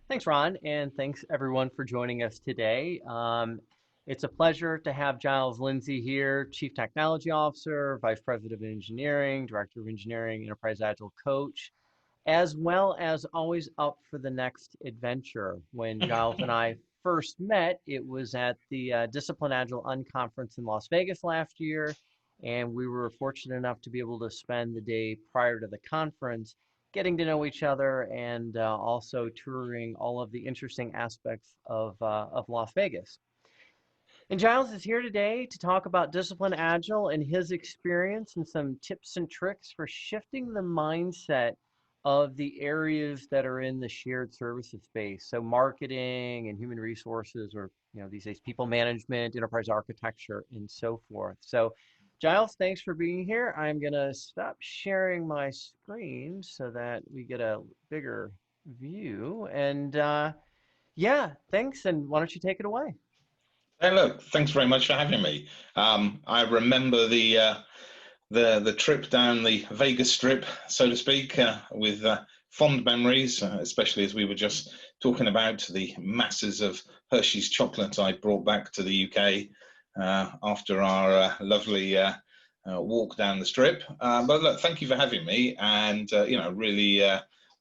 Thanks, Ron, and thanks everyone for joining us today. It's a pleasure to have Giles Lindsay here, Chief Technology Officer, Vice President of Engineering, Director of Engineering, Enterprise Agile Coach, as well as always up for the next adventure. When Giles and I first met, it was at the Discipline Agile Unconference in Las Vegas last year, and we were fortunate enough to be able to spend the day prior to the conference getting to know each other and also touring all of the interesting aspects of Las Vegas. And Giles is here today to talk about Discipline Agile and his experience and some tips and tricks for shifting the mindset of the areas that are in the shared services space. So marketing and human resources, or these days people management, enterprise architecture, and so forth. So Giles, thanks for being here. I'm gonna stop sharing my screen so that we get a bigger view. And yeah, thanks. And why don't you take it away? Hey, look, thanks very much for having me. I remember the trip down the Vegas Strip, so to speak, with fond memories, especially as we were just talking about the masses of Hershey's chocolate I brought back to the UK after our lovely walk down the Strip. But look, thank you for having me, and really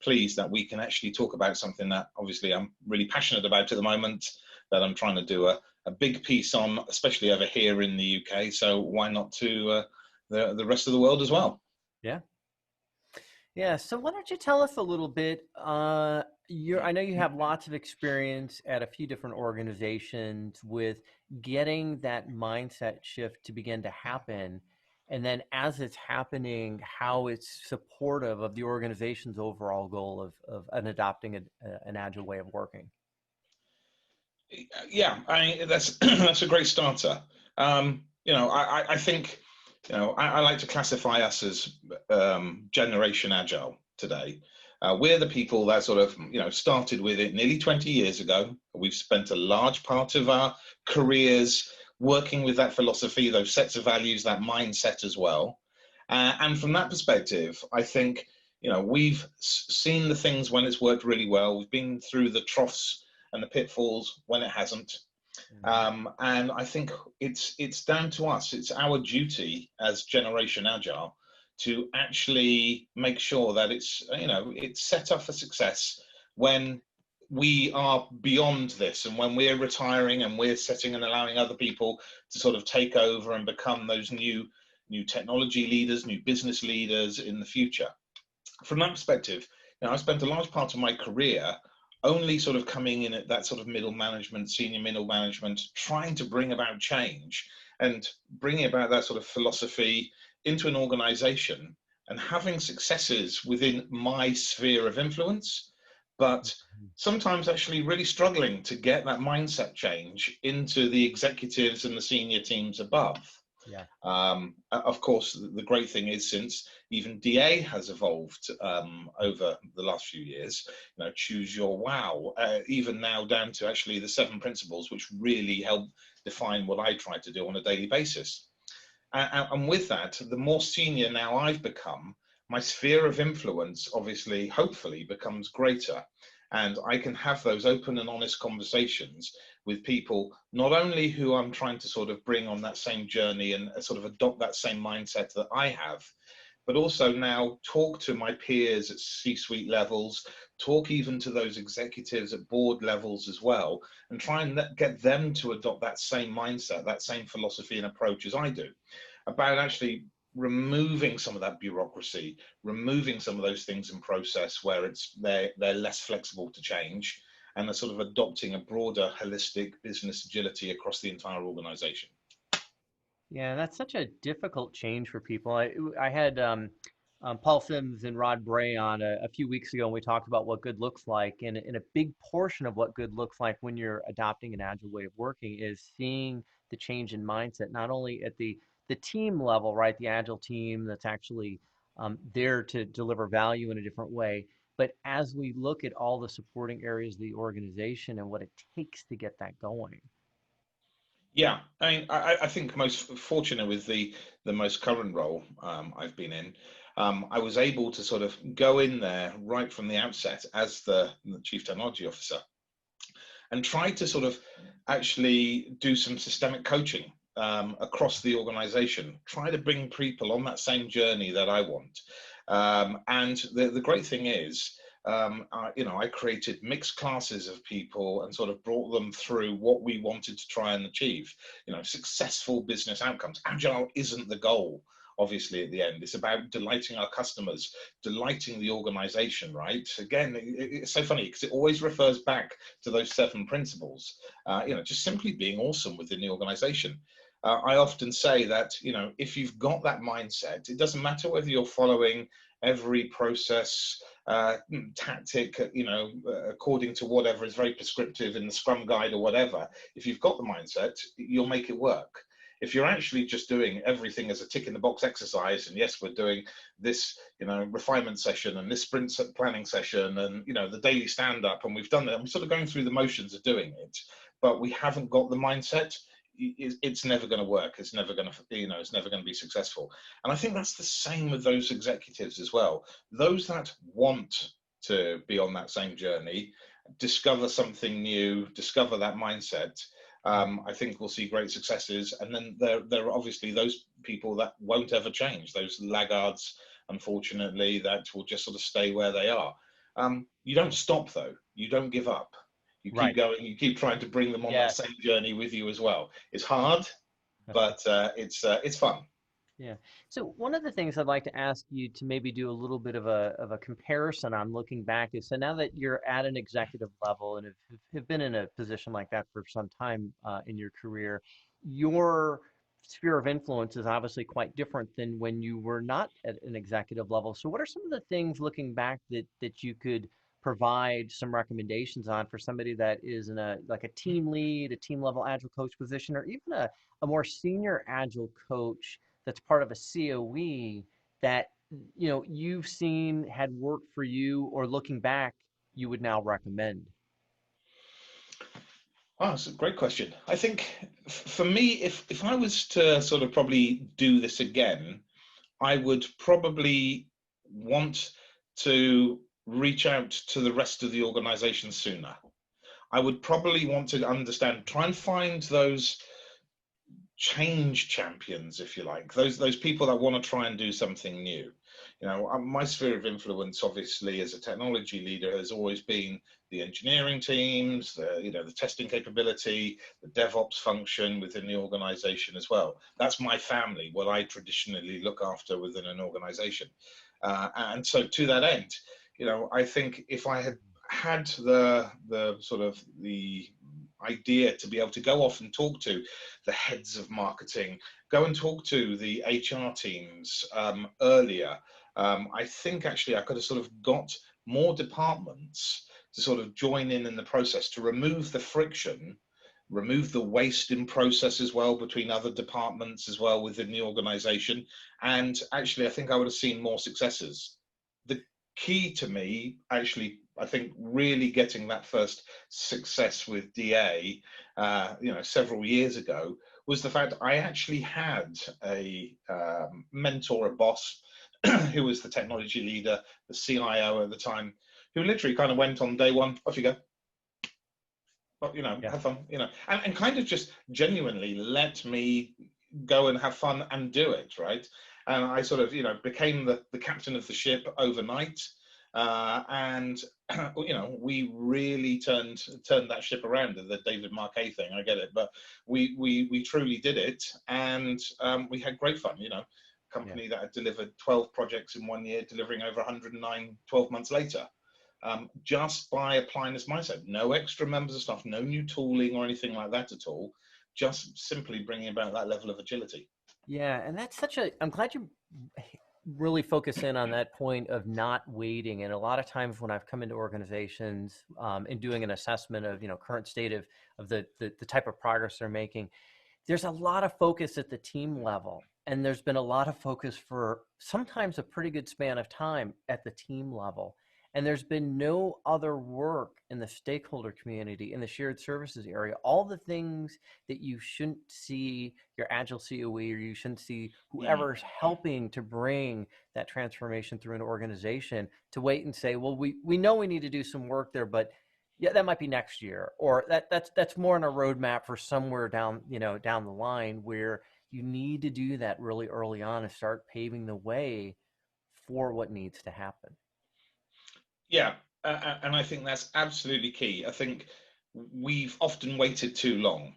pleased that we can actually talk about something that obviously I'm really passionate about at the moment, that I'm trying to do a big piece on, especially over here in the UK. So why not to the rest of the world as well? Yeah. Yeah, so why don't you tell us a little bit? I know you have lots of experience at a few different organizations with getting that mindset shift to begin to happen. And then as it's happening, how it's supportive of the organization's overall goal of an adopting an agile way of working. Yeah, that's that's a great starter. I think I like to classify us as Generation Agile today. We're the people that sort of started with it nearly 20 years ago. We've spent a large part of our careers working with that philosophy, those sets of values, that mindset as well. And from that perspective, I think we've seen the things when it's worked really well. We've been through the troughs and the pitfalls when it hasn't. Mhm. And I think it's down to us. It's our duty as Generation Agile to actually make sure that it's set up for success when we are beyond this, and when we're retiring and we're setting and allowing other people to sort of take over and become those new technology leaders, new business leaders in the future. From that perspective, I spent a large part of my career only sort of coming in at that sort of middle management, senior middle management, trying to bring about change and bringing about that sort of philosophy into an organization and having successes within my sphere of influence, but sometimes actually really struggling to get that mindset change into the executives and the senior teams above. Yeah. Of course, the great thing is, since even DA has evolved over the last few years, choose your wow, even now down to actually the 7 principles, which really help define what I try to do on a daily basis. And with that, the more senior now I've become, my sphere of influence, obviously, hopefully, becomes greater. And I can have those open and honest conversations with people, not only who I'm trying to sort of bring on that same journey and sort of adopt that same mindset that I have, but also now talk to my peers at C-suite levels, talk even to those executives at board levels as well, and try and get them to adopt that same mindset, that same philosophy and approach as I do, about actually removing some of that bureaucracy, removing some of those things in process where they're less flexible to change, and they're sort of adopting a broader holistic business agility across the entire organization. Yeah, that's such a difficult change for people. I had Paul Sims and Rod Bray on a few weeks ago, and we talked about what good looks like. And a big portion of what good looks like when you're adopting an agile way of working is seeing the change in mindset, not only at the team level, right? The agile team that's actually there to deliver value in a different way. But as we look at all the supporting areas of the organization and what it takes to get that going. Yeah, I mean, I think most fortunate with the most current role I've been in. I was able to sort of go in there right from the outset as the chief technology officer and try to sort of actually do some systemic coaching across the organization, try to bring people on that same journey that I want. And the great thing is, I created mixed classes of people and sort of brought them through what we wanted to try and achieve, successful business outcomes. Agile isn't the goal, obviously, at the end. It's about delighting our customers, delighting the organization, right? Again, it's so funny because it always refers back to those 7 principles, just simply being awesome within the organization. I often say that, if you've got that mindset, it doesn't matter whether you're following every process, tactic, according to whatever is very prescriptive in the Scrum guide or whatever. If you've got the mindset, you'll make it work. If you're actually just doing everything as a tick in the box exercise, and yes, we're doing this, refinement session and this sprint planning session and, the daily stand up, and we've done it, and we're sort of going through the motions of doing it, but we haven't got the mindset, it's never going to work. It's never going to, it's never going to be successful. And I think that's the same with those executives as well. Those that want to be on that same journey, discover something new, discover that mindset, I think we'll see great successes. And then there are obviously those people that won't ever change, those laggards, unfortunately, that will just sort of stay where they are. You don't stop though. You don't give up. You keep Right. going. You keep trying to bring them on that Yes. same journey with you as well. It's hard, but it's fun. Yeah. So one of the things I'd like to ask you to maybe do a little bit of a comparison on looking back is, so now that you're at an executive level and have been in a position like that for some time in your career, your sphere of influence is obviously quite different than when you were not at an executive level. So what are some of the things looking back that you could provide some recommendations on for somebody that is in a like a team lead, a team level agile coach position, or even a more senior agile coach that's part of a COE that you've seen had worked for you, or looking back you would now recommend? Oh, that's a great question. I think for me, if I was to sort of probably do this again, I would probably want to reach out to the rest of the organization sooner. I would probably want to understand, try and find those change champions, if you like, those people that want to try and do something new. My sphere of influence, obviously, as a technology leader, has always been the engineering teams, the testing capability, the DevOps function within the organization as well. That's my family, what I traditionally look after within an organization. And so to that end, I think if I had the sort of the idea to be able to go off and talk to the heads of marketing, go and talk to the HR teams earlier, I think actually I could have sort of got more departments to sort of join in the process, to remove the friction, remove the waste in process as well between other departments as well within the organization. And actually, I think I would have seen more successes. The key to me, actually, I think really getting that first success with DA, several years ago, was the fact I actually had a mentor, a boss, who was the technology leader, the CIO at the time, who literally kind of went on day one, off you go, but Yeah. have fun, and kind of just genuinely let me go and have fun and do it, right? And I sort of became the captain of the ship overnight, and we really turned that ship around. The David Marquet thing, I get it, but we truly did it, and we had great fun. Yeah. Company that had delivered 12 projects in 1 year, delivering over 109 12 months later, just by applying this mindset. No extra members of staff, no new tooling or anything like that at all, just simply bringing about that level of agility. Yeah, and that's I'm glad you really focus in on that point of not waiting. And a lot of times when I've come into organizations and doing an assessment of, current state of the type of progress they're making, there's a lot of focus at the team level. And there's been a lot of focus for sometimes a pretty good span of time at the team level. And there's been no other work in the stakeholder community, in the shared services area, all the things that you shouldn't see your Agile COE, or you shouldn't see Mm. whoever's helping to bring that transformation through an organization, to wait and say, well, we know we need to do some work there, but yeah, that might be next year, or that's more on a roadmap for somewhere down, down the line, where you need to do that really early on and start paving the way for what needs to happen. Yeah, and I think that's absolutely key. I think we've often waited too long.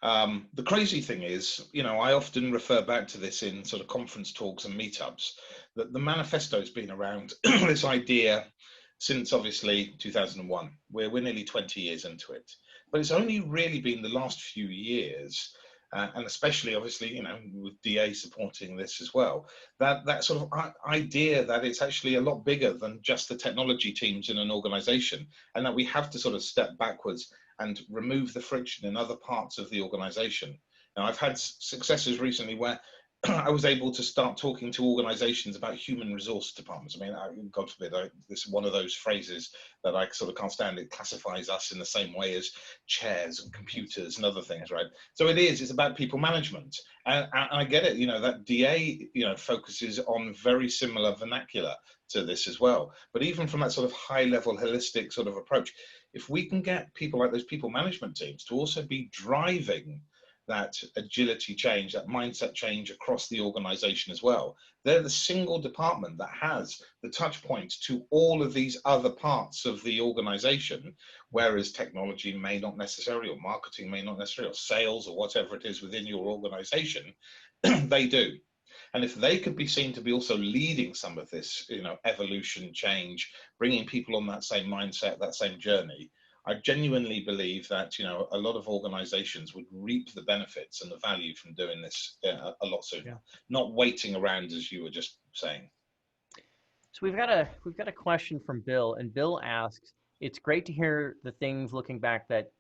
The crazy thing is, I often refer back to this in sort of conference talks and meetups, that the manifesto's been around this idea since obviously 2001. We're nearly 20 years into it, but it's only really been the last few years, and especially obviously, with DA supporting this as well, that sort of idea that it's actually a lot bigger than just the technology teams in an organization, and that we have to sort of step backwards and remove the friction in other parts of the organization. Now, I've had successes recently where I was able to start talking to organizations about human resource departments. I mean, God forbid, this is one of those phrases that I sort of can't stand. It classifies us in the same way as chairs and computers and other things, right? So it's about people management. And I get it, that DA, focuses on very similar vernacular to this as well. But even from that sort of high level, holistic sort of approach, if we can get people like those people management teams to also be driving that agility change, that mindset change across the organization as well. They're the single department that has the touch points to all of these other parts of the organization, whereas technology may not necessarily, or marketing may not necessarily, or sales, or whatever it is within your organization, they do. And if they could be seen to be also leading some of this, evolution, change, bringing people on that same mindset, that same journey, I genuinely believe that a lot of organisations would reap the benefits and the value from doing this a lot Yeah. sooner, not waiting around as you were just saying. So we've got a question from Bill, and Bill asks, "It's great to hear the things looking back that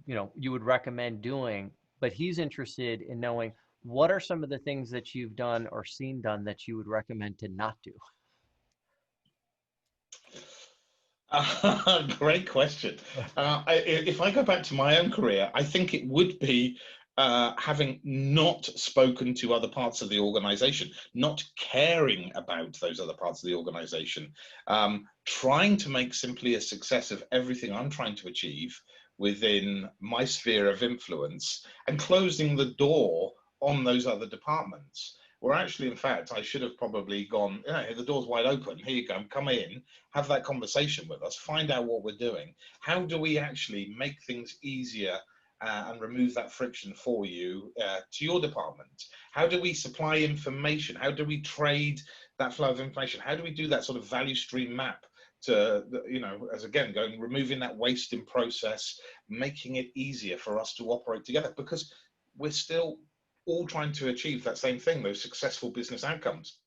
you would recommend doing, but he's interested in knowing what are some of the things that you've done or seen done that you would recommend to not do." Great question. If I go back to my own career, I think it would be having not spoken to other parts of the organization, not caring about those other parts of the organization, trying to make simply a success of everything I'm trying to achieve within my sphere of influence, and closing the door on those other departments. Where actually, in fact, I should have probably gone, the door's wide open. Here you go, come in, have that conversation with us, find out what we're doing. How do we actually make things easier and remove that friction for you to your department? How do we supply information? How do we trade that flow of information? How do we do that sort of value stream map to, as again, going, removing that waste in process, making it easier for us to operate together? Because we're still all trying to achieve that same thing, those successful business outcomes,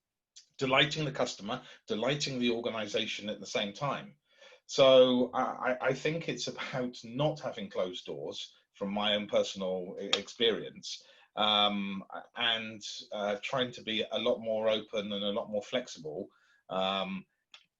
delighting the customer, delighting the organization at the same time. So I think it's about not having closed doors from my own personal experience, and trying to be a lot more open and a lot more flexible.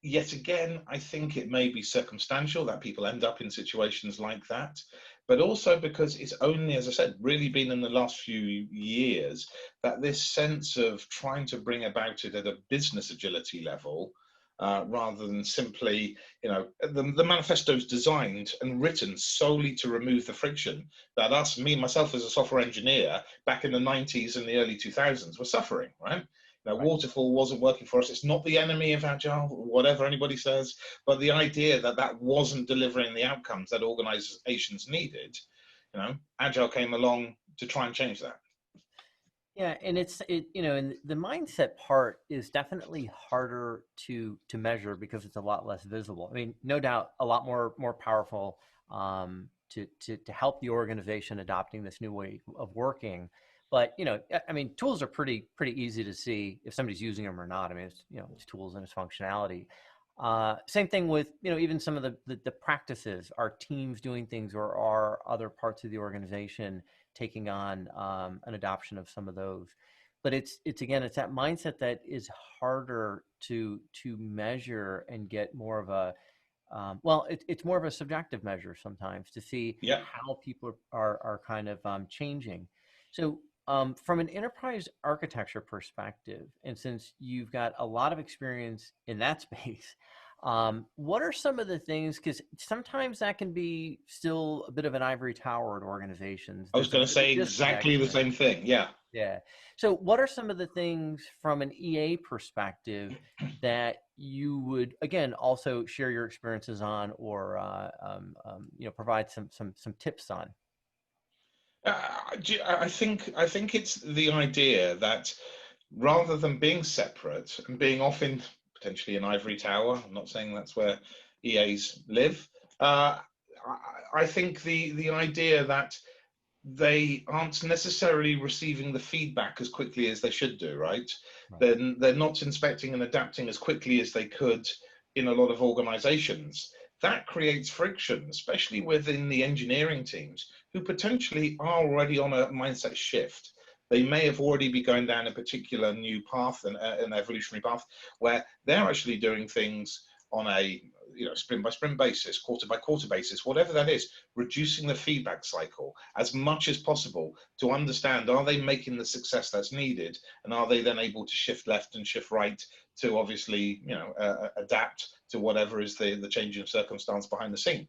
Yet again, I think it may be circumstantial that people end up in situations like that, but also because it's only, as I said, really been in the last few years that this sense of trying to bring about it at a business agility level, rather than simply, the manifesto is designed and written solely to remove the friction that myself as a software engineer back in the 90s and the early 2000s were suffering, right? Now, Right. waterfall wasn't working for us. It's not the enemy of Agile, whatever anybody says, but the idea that that wasn't delivering the outcomes that organizations needed, Agile came along to try and change that. Yeah, and and the mindset part is definitely harder to measure because it's a lot less visible. I mean, no doubt, a lot more powerful, to help the organization adopting this new way of working. But I mean, tools are pretty easy to see if somebody's using them or not. I mean, it's tools and it's functionality. Same thing with even some of the practices, our teams doing things, or our other parts of the organization taking on an adoption of some of those. But it's again, it's that mindset that is harder to measure and get more of well, it's more of a subjective measure sometimes to see Yeah. how people are kind of changing. So, from an enterprise architecture perspective, and since you've got a lot of experience in that space, what are some of the things? Because sometimes that can be still a bit of an ivory tower at organizations. I was There's a going to bit of a say exactly the disconnection. same thing. Yeah. Yeah. So, what are some of the things from an EA perspective that you would, again, also share your experiences on, or provide some tips on? I think it's the idea that rather than being separate and being off in potentially an ivory tower, I'm not saying that's where EAs live. I think the idea that they aren't necessarily receiving the feedback as quickly as they should do, right? Right. Then they're not inspecting and adapting as quickly as they could in a lot of organizations. That creates friction, especially within the engineering teams who potentially are already on a mindset shift. They may have already be going down a particular new path, an evolutionary path, where they're actually doing things on a sprint by sprint basis, quarter by quarter basis, whatever that is, reducing the feedback cycle as much as possible to understand, are they making the success that's needed, and are they then able to shift left and shift right to obviously adapt to whatever is the changing circumstance behind the scene.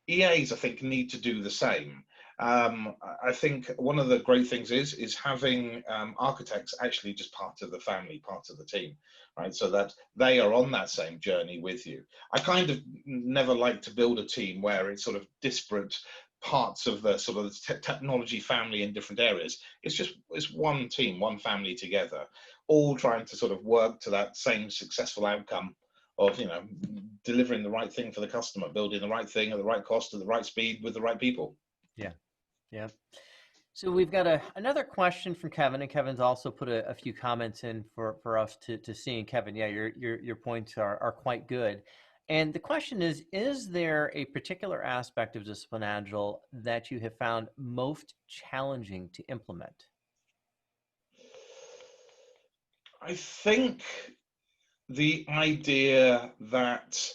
EAs, I think, need to do the same. I think one of the great things is having architects actually just part of the family, part of the team, right? So that they are on that same journey with you. I kind of never like to build a team where it's sort of disparate parts of the sort of technology family in different areas. It's one team, one family together, all trying to sort of work to that same successful outcome of delivering the right thing for the customer, building the right thing at the right cost, at the right speed, with the right people. Yeah. Yeah. So we've got another question from Kevin, and Kevin's also put a few comments in for us to see. And Kevin, yeah, your points are quite good. And the question is there a particular aspect of Discipline Agile that you have found most challenging to implement? I think the idea that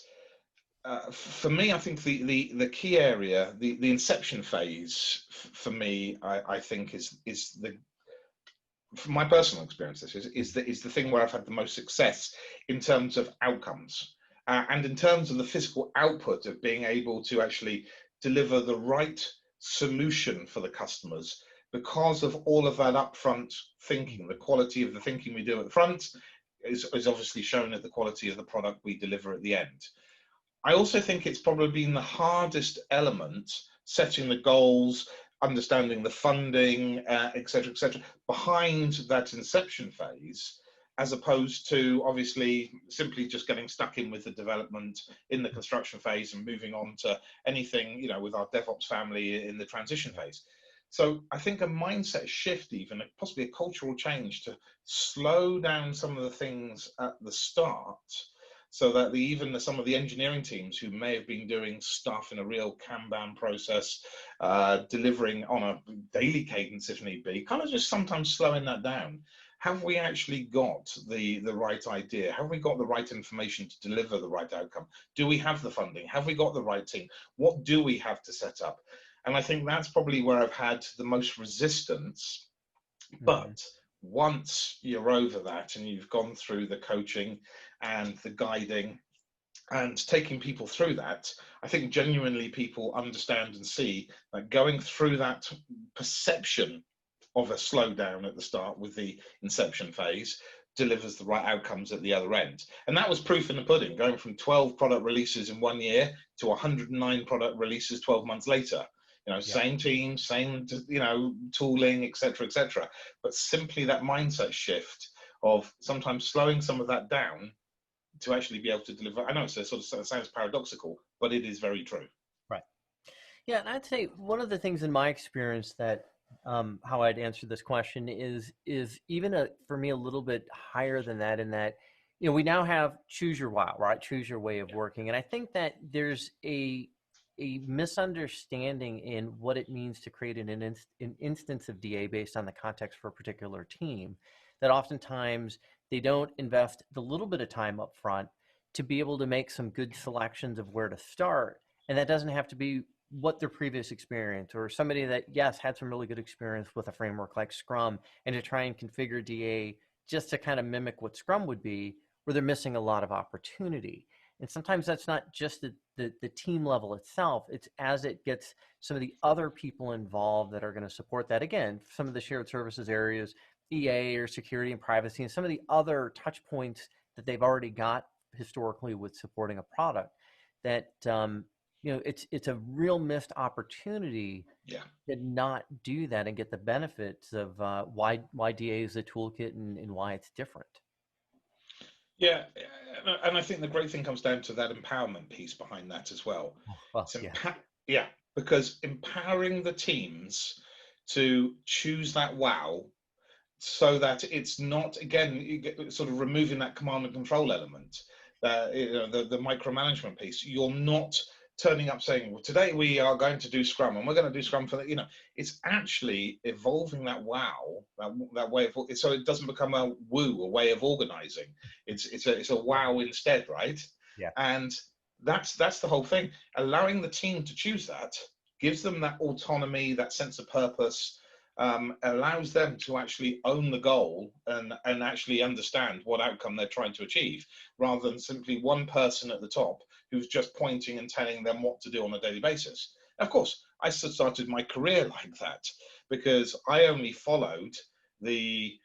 for me, I think the key area, the inception phase for me, I think is the from my personal experience, this is the thing where I've had the most success in terms of outcomes, and in terms of the physical output of being able to actually deliver the right solution for the customers because of all of that upfront thinking. The quality of the thinking we do at the front is obviously shown at the quality of the product we deliver at the end. I also think it's probably been the hardest element, setting the goals, understanding the funding, et cetera, behind that inception phase, as opposed to obviously simply just getting stuck in with the development in the construction phase and moving on to anything, with our DevOps family in the transition phase. So I think a mindset shift, even possibly a cultural change to slow down some of the things at the start, so that even some of the engineering teams who may have been doing stuff in a real Kanban process, delivering on a daily cadence if need be, kind of just sometimes slowing that down. Have we actually got the right idea? Have we got the right information to deliver the right outcome? Do we have the funding? Have we got the right team? What do we have to set up? And I think that's probably where I've had the most resistance. Mm-hmm. But once you're over that and you've gone through the coaching and the guiding and taking people through that, I think genuinely people understand and see that going through that perception of a slowdown at the start with the inception phase delivers the right outcomes at the other end. And that was proof in the pudding, going from 12 product releases in 1 year to 109 product releases 12 months later. Yep. Same team, same, tooling, et cetera. But simply that mindset shift of sometimes slowing some of that down to actually be able to deliver. I know it sounds paradoxical, but it is very true. Right. Yeah, and I'd say one of the things in my experience that how I'd answer this question is even for me a little bit higher than that. In that, we now have choose your wow, right? Choose your way of working, and I think that there's a misunderstanding in what it means to create an instance of DA based on the context for a particular team. That oftentimes they don't invest the little bit of time up front to be able to make some good selections of where to start. And that doesn't have to be what their previous experience or somebody that, yes, had some really good experience with a framework like Scrum, and to try and configure DA just to kind of mimic what Scrum would be, where they're missing a lot of opportunity. And sometimes that's not just the team level itself, it's as it gets some of the other people involved that are going to support that. Again, some of the shared services areas, EA or security and privacy, and some of the other touch points that they've already got historically with supporting a product, that it's a real missed opportunity Yeah. to not do that and get the benefits of why DA is a toolkit, and why it's different. Yeah, and I think the great thing comes down to that empowerment piece behind that as well. Oh, well, It's yes. yeah, because empowering the teams to choose that wow, so that it's not, again, sort of removing that command and control element, the micromanagement piece. You're not turning up saying, well, today we are going to do Scrum and we're going to do Scrum for that. It's actually evolving that wow, that way of, so it doesn't become a woo, a way of organizing. It's a wow instead, right? Yeah. And that's the whole thing. Allowing the team to choose that gives them that autonomy, that sense of purpose, allows them to actually own the goal and actually understand what outcome they're trying to achieve, rather than simply one person at the top who's just pointing and telling them what to do on a daily basis. Of course, I started my career like that because I only followed the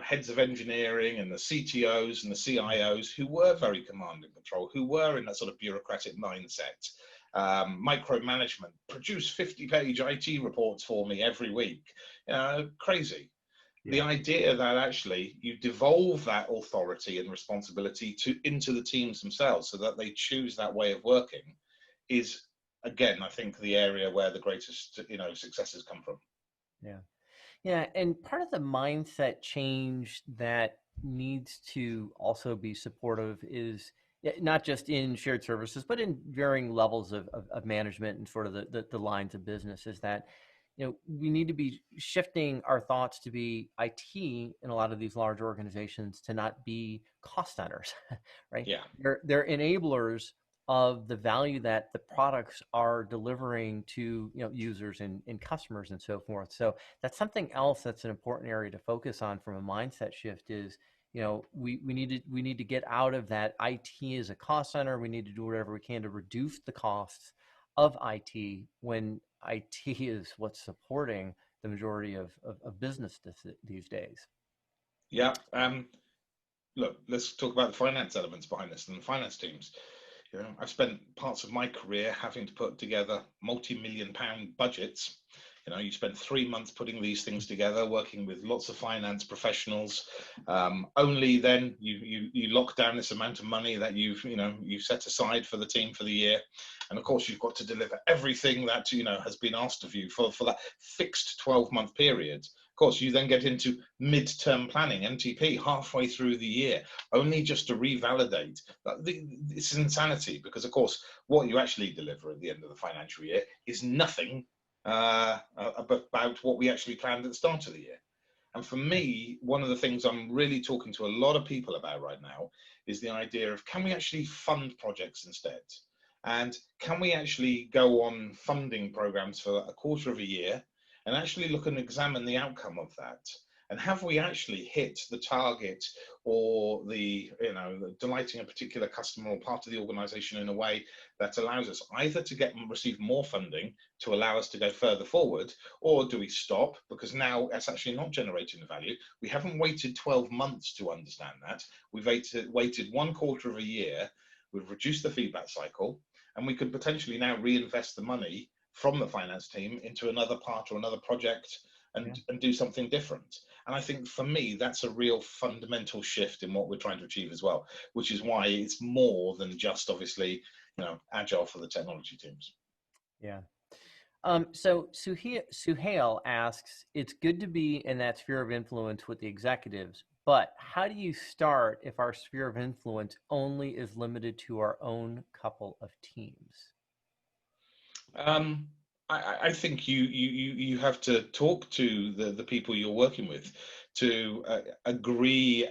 heads of engineering and the CTOs and the CIOs who were very command and control, who were in that sort of bureaucratic mindset, micromanagement, produce 50-page IT reports for me every week. Crazy. The Yeah. idea that actually you devolve that authority and responsibility into the teams themselves so that they choose that way of working is, again, I think the area where the greatest successes come from. Yeah. Yeah, and part of the mindset change that needs to also be supportive is, not just in shared services, but in varying levels of management and sort of the lines of business, is that we need to be shifting our thoughts to be IT in a lot of these large organizations to not be cost centers, right? Yeah. They're enablers of the value that the products are delivering to users and customers and so forth. So that's something else that's an important area to focus on from a mindset shift. Is we need to get out of that IT as a cost center. We need to do whatever we can to reduce the costs of IT, when IT is what's supporting the majority of business these days. Yeah. Look, let's talk about the finance elements behind this and the finance teams. I've spent parts of my career having to put together multi-million-pound budgets. You spend 3 months putting these things together, working with lots of finance professionals. Only then you lock down this amount of money that you've set aside for the team for the year, and of course you've got to deliver everything that has been asked of you for that fixed 12-month period. Of course, you then get into mid-term planning, MTP, halfway through the year, only just to revalidate. It's insanity, because, of course, what you actually deliver at the end of the financial year is nothing about what we actually planned at the start of the year. And for me, one of the things I'm really talking to a lot of people about right now is the idea of, can we actually fund projects instead? And can we actually go on funding programs for a quarter of a year and actually look and examine the outcome of that? And have we actually hit the target, or the delighting a particular customer or part of the organization in a way that allows us either to receive more funding to allow us to go further forward, or do we stop because now it's actually not generating the value? We haven't waited 12 months to understand that. We've waited one quarter of a year. We've reduced the feedback cycle, and we could potentially now reinvest the money from the finance team into another part or another project, Yeah. and do something different. And I think for me, that's a real fundamental shift in what we're trying to achieve as well, which is why it's more than just, obviously, Agile for the technology teams. Yeah. So Suhail asks, it's good to be in that sphere of influence with the executives, but how do you start if our sphere of influence only is limited to our own couple of teams? Um, I think you have to talk to the people you're working with to agree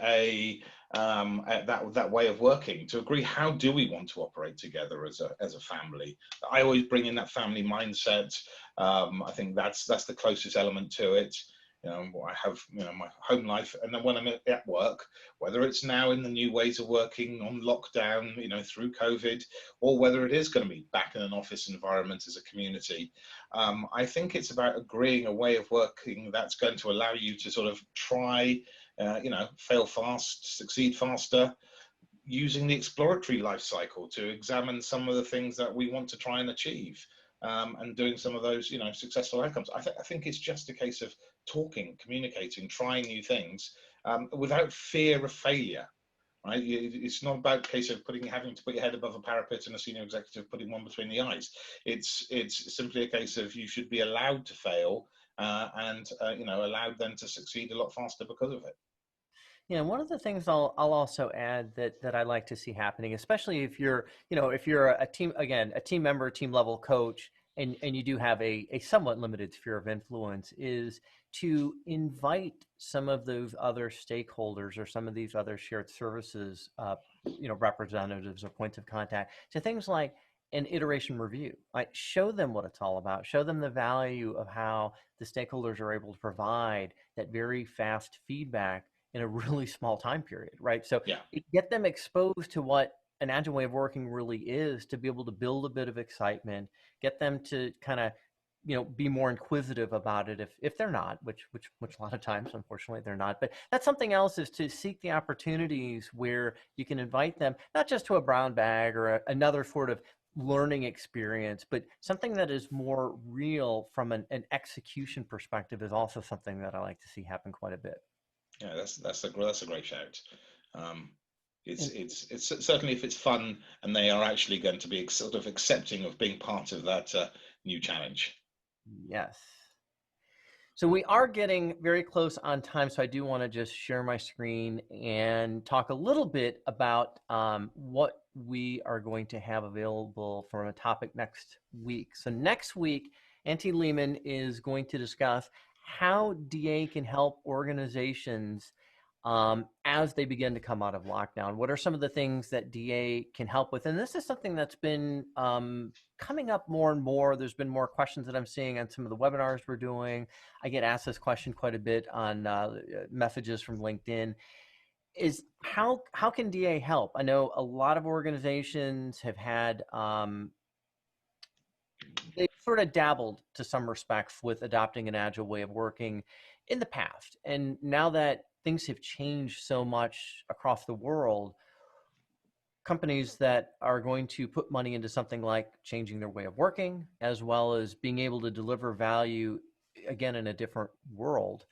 at that way of working, to agree how do we want to operate together as a family. I always bring in that family mindset. I think that's the closest element to it. I have my home life, and then when I'm at work, whether it's now in the new ways of working on lockdown, through COVID, or whether it is going to be back in an office environment as a community, I think it's about agreeing a way of working that's going to allow you to sort of try, fail fast, succeed faster, using the exploratory life cycle to examine some of the things that we want to try and achieve, and doing some of those, successful outcomes. I think it's just a case of talking, communicating, trying new things, without fear of failure. Right? It's not about a case of having to put your head above a parapet and a senior executive putting one between the eyes. It's simply a case of you should be allowed to fail, and allowed then to succeed a lot faster because of it. Yeah, one of the things I'll also add that I like to see happening, especially if you're a team, again, a team member, team level coach, and you do have a somewhat limited sphere of influence, is to invite some of those other stakeholders or some of these other shared services, representatives or points of contact, to things like an iteration review. Like, show them what it's all about. Show them the value of how the stakeholders are able to provide that very fast feedback in a really small time period, right? So Yeah. get them exposed to what an agile way of working really is, to be able to build a bit of excitement, get them to kind of, be more inquisitive about it if they're not, which a lot of times, unfortunately, they're not. But that's something else, is to seek the opportunities where you can invite them, not just to a brown bag or another sort of learning experience, but something that is more real from an execution perspective, is also something that I like to see happen quite a bit. Yeah, that's a great shout. Um, it's certainly, if it's fun and they are actually going to be sort of accepting of being part of that new challenge. Yes. So we are getting very close on time, so I do want to just share my screen and talk a little bit about what we are going to have available from a topic next week. So next week, Auntie Lehman is going to discuss how DA can help organizations as they begin to come out of lockdown. What are some of the things that DA can help with? And this is something that's been coming up more and more. There's been more questions that I'm seeing on some of the webinars we're doing. I get asked this question quite a bit on messages from LinkedIn. Is how can DA help? I know a lot of organizations have had they've sort of dabbled to some respects with adopting an agile way of working in the past, and now that things have changed so much across the world, companies that are going to put money into something like changing their way of working, as well as being able to deliver value again in a different world.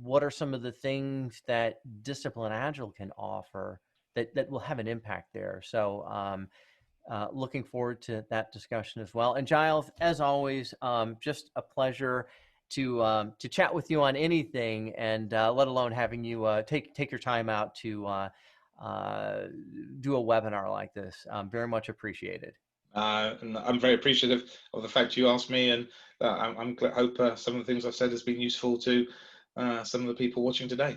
What are some of the things that Discipline Agile can offer that will have an impact there? So looking forward to that discussion as well. And Giles, as always, just a pleasure to chat with you on anything, and let alone having you take your time out to do a webinar like this. Very much appreciated. And I'm very appreciative of the fact you asked me, and hope some of the things I've said has been useful to some of the people watching today.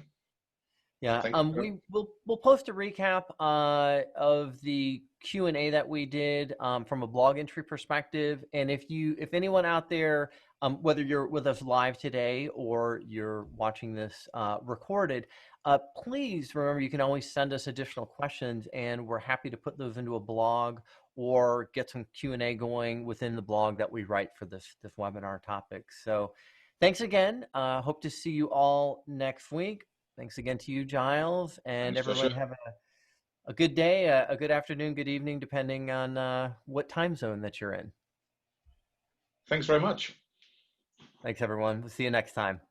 Yeah, Thank you. we'll post a recap of the Q&A that we did from a blog entry perspective. And if anyone out there, whether you're with us live today or you're watching this recorded, please remember you can always send us additional questions, and we're happy to put those into a blog or get some Q&A going within the blog that we write for this webinar topic. So thanks again. Hope to see you all next week. Thanks again to you, Giles, and Thanks, everyone. Joshua. Have a good day, a good afternoon, good evening, depending on what time zone that you're in. Thanks very much. Thanks, everyone. We'll see you next time.